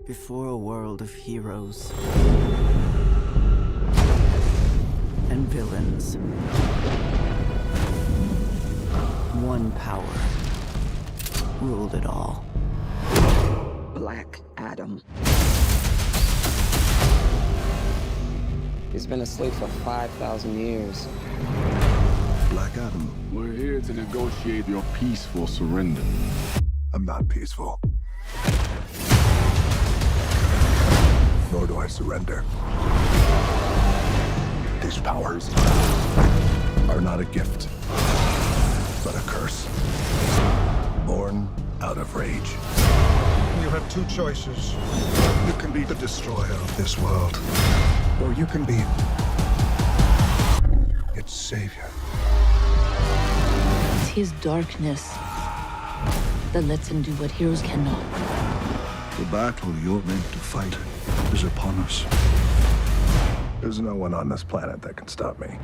Before a world of heroes and villains, one power ruled it all. Black Adam. He's been asleep for 5,000 years. Black Adam. We're here to negotiate your peaceful surrender. I'm not peaceful. Nor do I surrender. These powers are not a gift, but a curse. Born out of rage. You have two choices. You can be the destroyer of this world, or you can be its savior. It's his darkness that lets him do what heroes cannot. The battle you're meant to fight is upon us. There's no one on this planet that can stop me.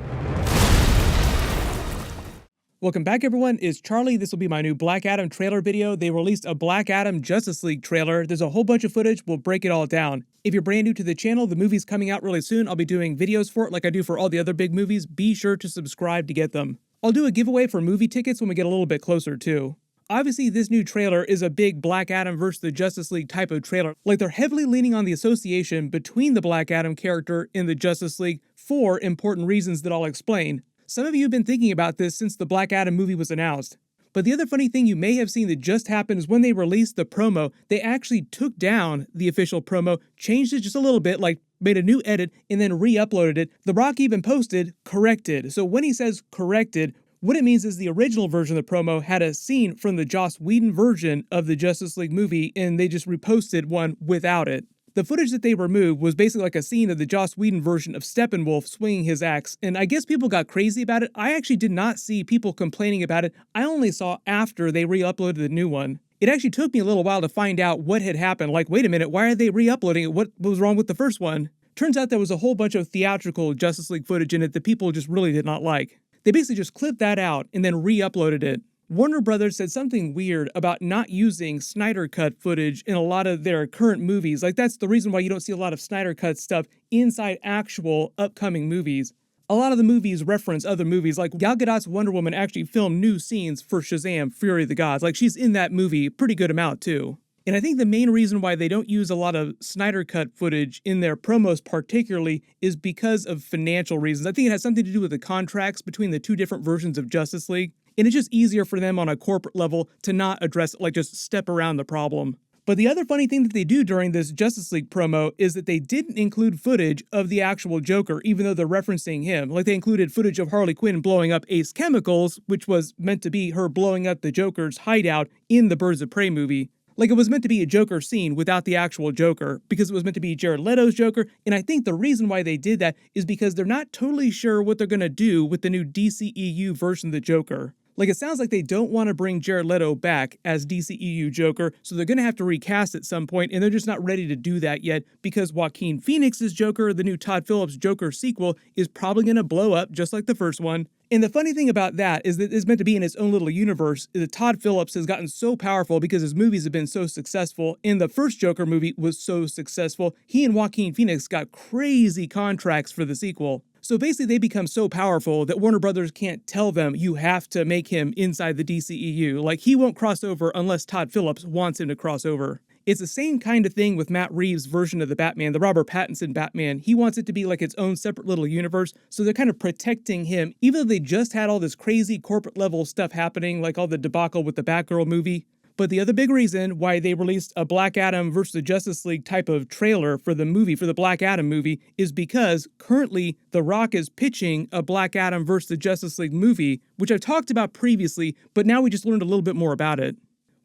Welcome back, everyone. It's Charlie. This will be my new Black Adam trailer video. They released a Black Adam Justice League trailer. There's a whole bunch of footage. We'll break it all down. If you're brand new to the channel, the movie's coming out really soon. I'll be doing videos for it like I do for all the other big movies. Be sure to subscribe to get them. I'll do a giveaway for movie tickets when we get a little bit closer, too. Obviously, this new trailer is a big Black Adam versus the Justice League type of trailer. Like, they're heavily leaning on the association between the Black Adam character and the Justice League for important reasons that I'll explain. Some of you have been thinking about this since the Black Adam movie was announced. But the other funny thing you may have seen that just happened is when they released the promo, they actually took down the official promo, changed it just a little bit, like made a new edit, and then re-uploaded it. The Rock even posted, corrected. So when he says corrected, what it means is the original version of the promo had a scene from the Joss Whedon version of the Justice League movie, and they just reposted one without it. The footage that they removed was basically like a scene of the Joss Whedon version of Steppenwolf swinging his axe, and I guess people got crazy about it. I actually did not see people complaining about it. I only saw after they re-uploaded the new one. It actually took me a little while to find out what had happened. Like, wait a minute, why are they re-uploading it? What was wrong with the first one? Turns out there was a whole bunch of theatrical Justice League footage in it that people just really did not like. They basically just clipped that out and then re-uploaded it. Warner Brothers said something weird about not using Snyder Cut footage in a lot of their current movies. Like, that's the reason why you don't see a lot of Snyder Cut stuff inside actual upcoming movies. A lot of the movies reference other movies, like Gal Gadot's Wonder Woman actually filmed new scenes for Shazam, Fury of the Gods. Like, she's in that movie a pretty good amount too. And I think the main reason why they don't use a lot of Snyder Cut footage in their promos particularly is because of financial reasons. I think it has something to do with the contracts between the two different versions of Justice League. And it's just easier for them on a corporate level to not address it, like just step around the problem. But the other funny thing that they do during this Justice League promo is that they didn't include footage of the actual Joker, even though they're referencing him. Like, they included footage of Harley Quinn blowing up Ace Chemicals, which was meant to be her blowing up the Joker's hideout in the Birds of Prey movie. Like, it was meant to be a Joker scene without the actual Joker, because it was meant to be Jared Leto's Joker, and I think the reason why they did that is because they're not totally sure what they're gonna do with the new DCEU version of the Joker. Like, it sounds like they don't want to bring Jared Leto back as DCEU Joker, so they're going to have to recast at some point, and they're just not ready to do that yet, because Joaquin Phoenix's Joker, the new Todd Phillips Joker sequel, is probably going to blow up just like the first one. And the funny thing about that is that it's meant to be in its own little universe. That Todd Phillips has gotten so powerful because his movies have been so successful, and the first Joker movie was so successful, he and Joaquin Phoenix got crazy contracts for the sequel. So basically they become so powerful that Warner Brothers can't tell them you have to make him inside the DCEU. Like, he won't cross over unless Todd Phillips wants him to cross over. It's the same kind of thing with Matt Reeves' version of the Batman, the Robert Pattinson Batman. He wants it to be like its own separate little universe, so they're kind of protecting him, even though they just had all this crazy corporate level stuff happening, like all the debacle with the Batgirl movie. But the other big reason why they released a Black Adam versus the Justice League type of trailer for the movie, for the Black Adam movie, is because currently The Rock is pitching a Black Adam versus the Justice League movie, which I've talked about previously, but now we just learned a little bit more about it.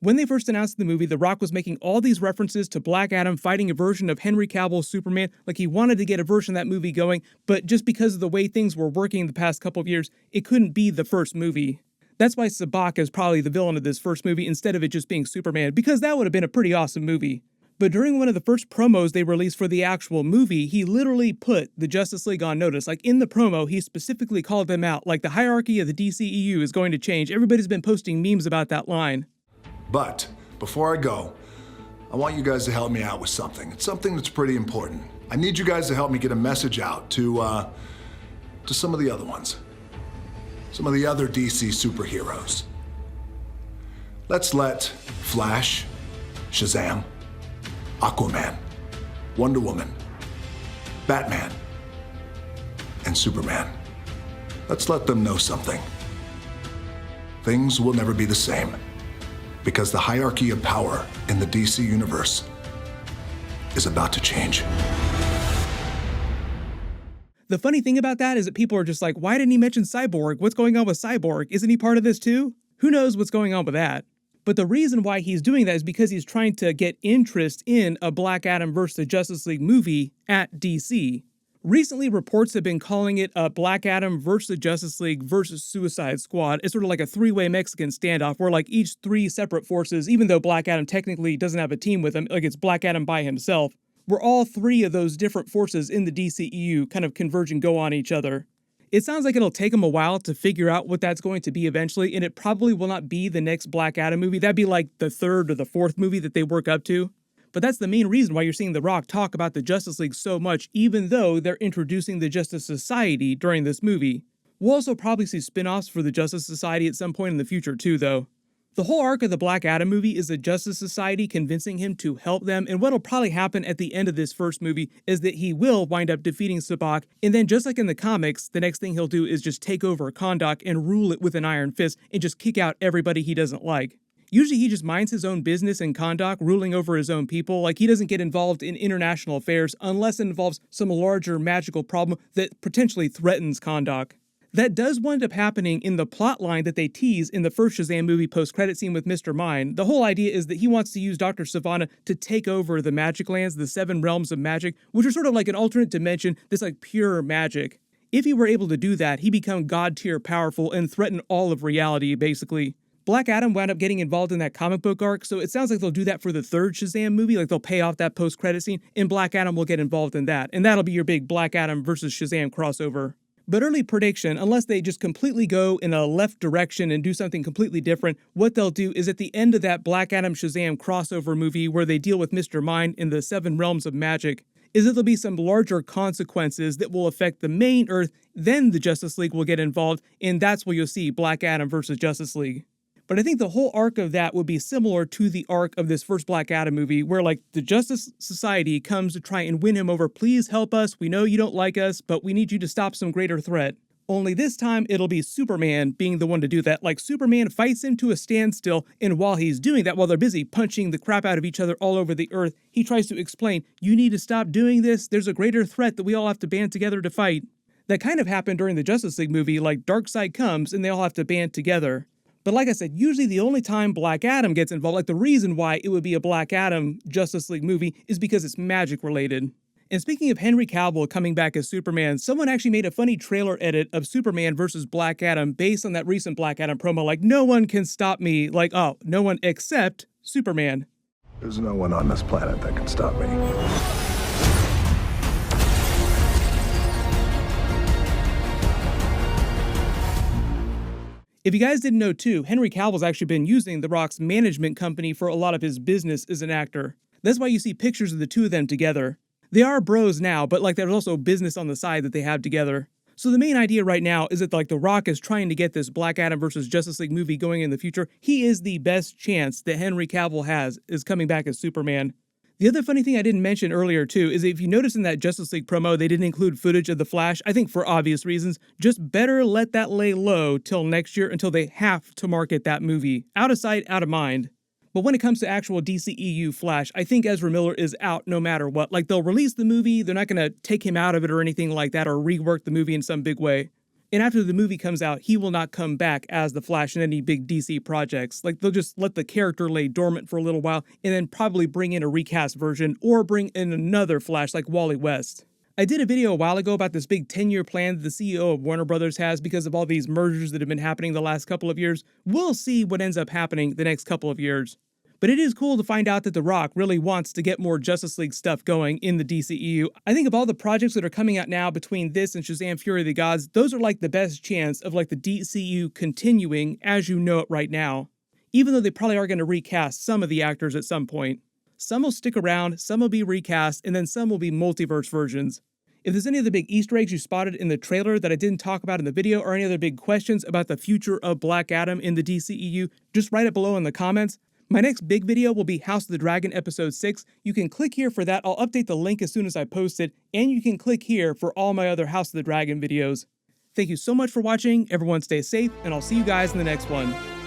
When they first announced the movie, The Rock was making all these references to Black Adam fighting a version of Henry Cavill Superman, like he wanted to get a version of that movie going, but just because of the way things were working the past couple of years, it couldn't be the first movie. That's why Sabak is probably the villain of this first movie instead of it just being Superman, because that would have been a pretty awesome movie. But during one of the first promos they released for the actual movie, he literally put the Justice League on notice. Like, in the promo, he specifically called them out, like the hierarchy of the DCEU is going to change. Everybody's been posting memes about that line. But before I go, I want you guys to help me out with something. It's something that's pretty important. I need you guys to help me get a message out to some of the other ones. Some of the other DC superheroes. Let's let Flash, Shazam, Aquaman, Wonder Woman, Batman, and Superman. Let's let them know something. Things will never be the same because the hierarchy of power in the DC universe is about to change. The funny thing about that is that people are just like, why didn't he mention Cyborg? What's going on with Cyborg? Isn't he part of this too? Who knows what's going on with that? But the reason why he's doing that is because he's trying to get interest in a Black Adam vs. the Justice League movie at DC. Recently, reports have been calling it a Black Adam vs. the Justice League versus Suicide Squad. It's sort of like a three-way Mexican standoff where like each three separate forces, even though Black Adam technically doesn't have a team with him, like it's Black Adam by himself, where all three of those different forces in the DCEU kind of converge and go on each other. It sounds like it'll take them a while to figure out what that's going to be eventually, and it probably will not be the next Black Adam movie. That'd be like the third or the fourth movie that they work up to. But that's the main reason why you're seeing The Rock talk about the Justice League so much, even though they're introducing the Justice Society during this movie. We'll also probably see spin-offs for the Justice Society at some point in the future too, though. The whole arc of the Black Adam movie is the Justice Society convincing him to help them, and what'll probably happen at the end of this first movie is that he will wind up defeating Sabbac, and then just like in the comics, the next thing he'll do is just take over Kahndaq and rule it with an iron fist and just kick out everybody he doesn't like. Usually he just minds his own business in Kahndaq, ruling over his own people. Like, he doesn't get involved in international affairs unless it involves some larger magical problem that potentially threatens Kahndaq. That does wind up happening in the plot line that they tease in the first Shazam movie post-credit scene with Mr. Mind. The whole idea is that he wants to use Dr. Sivana to take over the magic lands, the 7 realms of magic, which are sort of like an alternate dimension that's like pure magic. If he were able to do that, he'd become god-tier powerful and threaten all of reality, basically. Black Adam wound up getting involved in that comic book arc, so it sounds like they'll do that for the third Shazam movie, like they'll pay off that post-credit scene, and Black Adam will get involved in that, and that'll be your big Black Adam versus Shazam crossover. But early prediction, unless they just completely go in a left direction and do something completely different, what they'll do is at the end of that Black Adam Shazam crossover movie where they deal with Mr. Mind in the 7 realms of magic, is that there'll be some larger consequences that will affect the main Earth, then the Justice League will get involved, and that's where you'll see Black Adam versus Justice League. But I think the whole arc of that would be similar to the arc of this first Black Adam movie, where like the Justice Society comes to try and win him over. Please help us. We know you don't like us, but we need you to stop some greater threat. Only this time it'll be Superman being the one to do that. Like, Superman fights him to a standstill, and while he's doing that, while they're busy punching the crap out of each other all over the Earth, he tries to explain, you need to stop doing this. There's a greater threat that we all have to band together to fight. That kind of happened during the Justice League movie, like Darkseid comes and they all have to band together. But like I said, usually the only time Black Adam gets involved, like the reason why it would be a Black Adam Justice League movie is because it's magic related. And speaking of Henry Cavill coming back as Superman, someone actually made a funny trailer edit of Superman versus Black Adam based on that recent Black Adam promo, like, no one can stop me, like, oh, no one except Superman. There's no one on this planet that can stop me. If you guys didn't know too, Henry Cavill's actually been using The Rock's management company for a lot of his business as an actor. That's why you see pictures of the two of them together. They are bros now, but like there's also business on the side that they have together. So the main idea right now is that like The Rock is trying to get this Black Adam versus Justice League movie going in the future. He is the best chance that Henry Cavill has is coming back as Superman. The other funny thing I didn't mention earlier too is if you notice in that Justice League promo they didn't include footage of the Flash, I think for obvious reasons, just better let that lay low till next year until they have to market that movie. Out of sight, out of mind. But when it comes to actual DCEU Flash, I think Ezra Miller is out no matter what. Like, they'll release the movie, they're not gonna take him out of it or anything like that or rework the movie in some big way. And after the movie comes out, he will not come back as the Flash in any big DC projects. Like, they'll just let the character lay dormant for a little while and then probably bring in a recast version or bring in another Flash like Wally West. I did a video a while ago about this big 10-year plan that the CEO of Warner Brothers has because of all these mergers that have been happening the last couple of years. We'll see what ends up happening the next couple of years. But it is cool to find out that The Rock really wants to get more Justice League stuff going in the DCEU. I think of all the projects that are coming out now between this and Shazam Fury of the Gods, those are like the best chance of like the DCEU continuing as you know it right now. Even though they probably are going to recast some of the actors at some point. some will stick around, some will be recast, and then some will be multiverse versions. If there's any other big Easter eggs you spotted in the trailer that I didn't talk about in the video, or any other big questions about the future of Black Adam in the DCEU, just write it below in the comments. My next big video will be House of the Dragon Episode 6. You can click here for that. I'll update the link as soon as I post it, and you can click here for all my other House of the Dragon videos. Thank you so much for watching. Everyone stay safe, and I'll see you guys in the next one.